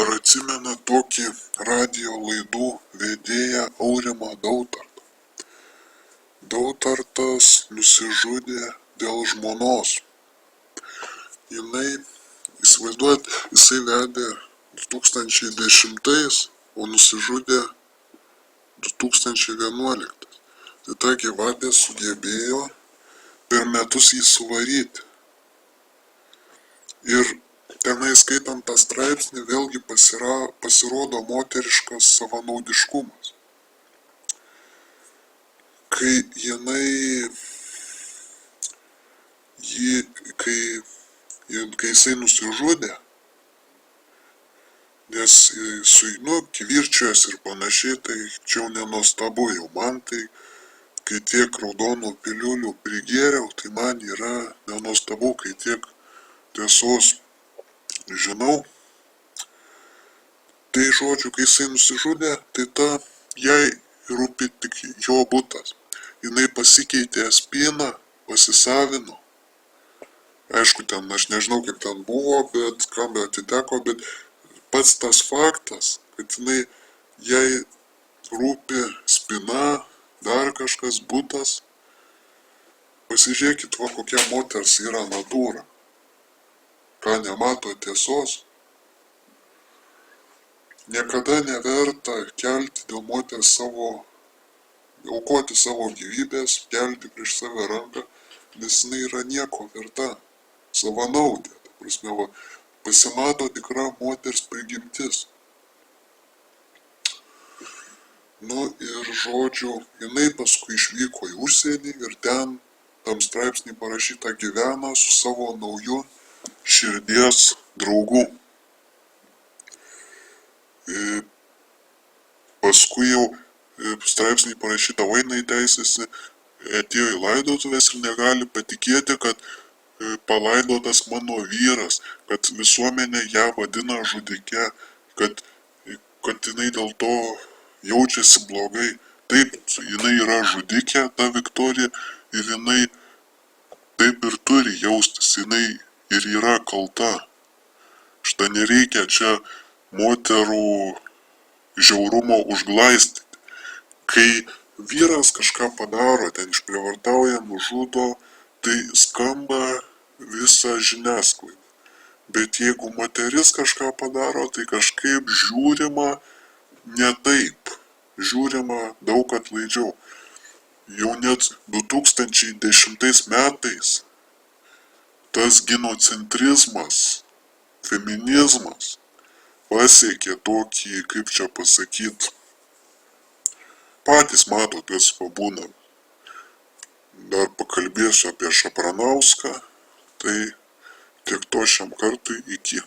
Ar atsimena tokį radijo laidų vedėją Aurimą Dautartą? Dautartas nusižudė dėl žmonos. Įsivaizduojat, jisai vedė 2010, o nusižudė 2011. Tai ta gyvatė sugebėjo per metus jį suvaryti. Ir tenai skaitant tą straipsnį vėlgi pasirodo moteriškas savanaudiškumas. Kai jisai nusižudė, nes kivirčiojas ir panašiai, tai čia jau nenuostabu jau man, tai kai tiek raudonų piliulių prigėriau, tai man yra nenuostabu, kai tiek tiesos žinau. Tai žodžiu, kai jisai nusižudė, tai jai rūpi tik jo butas. Jinai pasikeitė spyną, pasisavino. Aišku, ten aš nežinau, kaip ten buvo, bet kam atiteko, bet pats tas faktas, kad jai rūpi spyna, dar kažkas butas. Pasižiūrėkit, kokia moters yra natūra. Ką nemato tiesos. Niekada neverta kelti dėl moters aukoti savo gyvybės, kelti prieš save ranką, nes jinai yra nieko verta. Savanaudė, pasimato tikra moters prigimtis. Ir žodžiu, jinai paskui išvyko į užsienį ir ten tam straipsnį parašyta gyvena su savo nauju širdies draugu. Paskui jau straipsnį parašyta, vainai teisėsi, atėjo į laidotuvės ir negali patikėti, kad palaidotas mano vyras, kad visuomenė ją vadina žudike, kad jinai dėl to jaučiasi blogai. Taip, jinai yra žudikė, ta Viktorija, ir jinai taip ir turi jaustis, jinai ir yra kalta. Štai nereikia čia moterų žiaurumo užglaistyti. Kai vyras kažką padaro, ten išprievartauja, nužudo, tai skamba visa žiniasklaida. Bet jeigu moteris kažką padaro, tai kažkaip žiūrima ne taip. Žiūrima daug atlaidžiau. Jau net 2010 metais tas ginocentrizmas, feminizmas pasiekė tokį, kaip čia pasakyt, patys matot, kas pabūna. Dar pakalbėsiu apie Šapranauską, tai tiek to šiam kartui, iki.